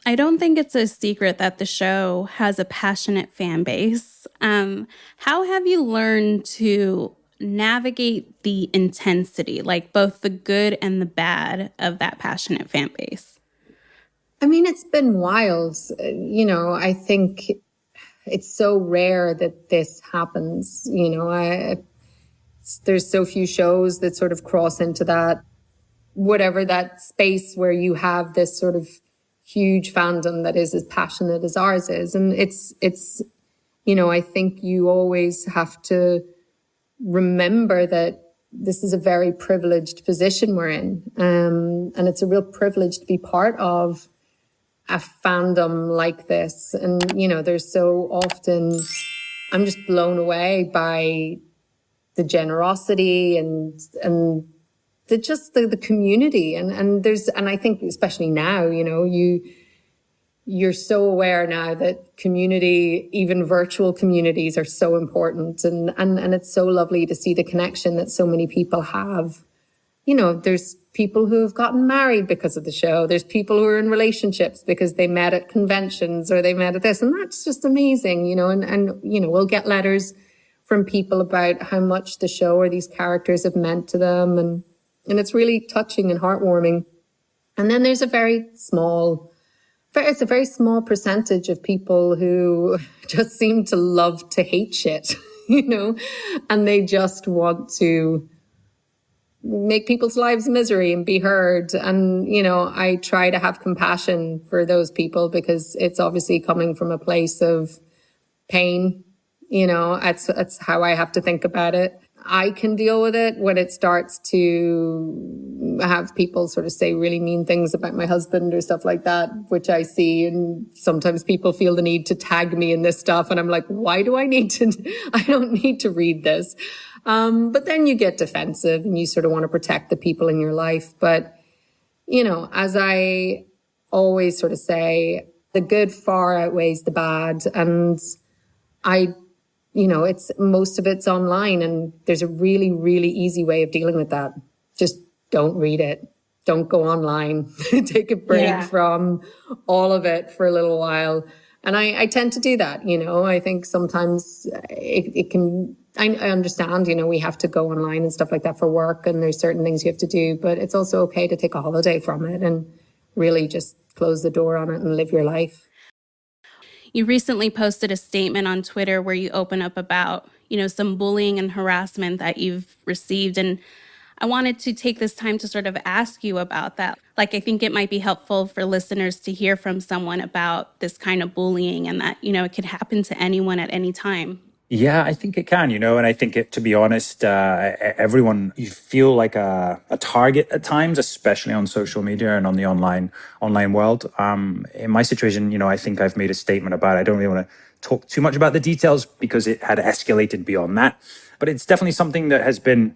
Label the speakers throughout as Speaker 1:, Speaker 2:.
Speaker 1: I don't think it's a secret that the show has a passionate fan base. How have you learned to navigate the intensity, like both the good and the bad of that passionate fan base?
Speaker 2: I mean, it's been wild. I think it's so rare that this happens. There's so few shows that sort of cross into that, whatever that space where you have this sort of huge fandom that is as passionate as ours is. And it's, I think you always have to remember that this is a very privileged position we're in. And it's a real privilege to be part of a fandom like this. And, there's so often, I'm just blown away by the generosity and the community. And I think especially now, you're so aware now that community, even virtual communities, are so important. And it's so lovely to see the connection that so many people have. There's people who have gotten married because of the show. There's people who are in relationships because they met at conventions or they met at this. And that's just amazing, and we'll get letters from people about how much the show or these characters have meant to them. And it's really touching and heartwarming. And then there's a very small percentage of people who just seem to love to hate shit, and they just want to make people's lives misery and be heard. And, I try to have compassion for those people because it's obviously coming from a place of pain. That's how I have to think about it. I can deal with it when it starts to have people sort of say really mean things about my husband or stuff like that, which I see. And sometimes people feel the need to tag me in this stuff. And I'm like, why do I don't need to read this. But then you get defensive and you sort of want to protect the people in your life. But, as I always sort of say, the good far outweighs the bad. And most of it's online, and there's a really, really easy way of dealing with that. Just don't read it. Don't go online. Take a break from all of it for a little while. And I tend to do that. I think sometimes it can, I understand, we have to go online and stuff like that for work, and there's certain things you have to do, but it's also okay to take a holiday from it and really just close the door on it and live your life.
Speaker 1: You recently posted a statement on Twitter where you open up about, some bullying and harassment that you've received. And I wanted to take this time to sort of ask you about that. I think it might be helpful for listeners to hear from someone about this kind of bullying and that, it could happen to anyone at any time.
Speaker 3: Yeah, I think it can, and I think to be honest, everyone, you feel like a target at times, especially on social media and on the online world. In my situation, I think I've made a statement about it. I don't really want to talk too much about the details because it had escalated beyond that. But it's definitely something that has been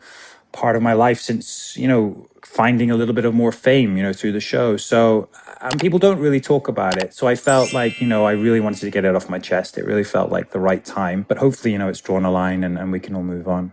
Speaker 3: part of my life since, finding a little bit of more fame, through the show. So people don't really talk about it. So I felt like, I really wanted to get it off my chest. It really felt like the right time. But hopefully, it's drawn a line and we can all move on.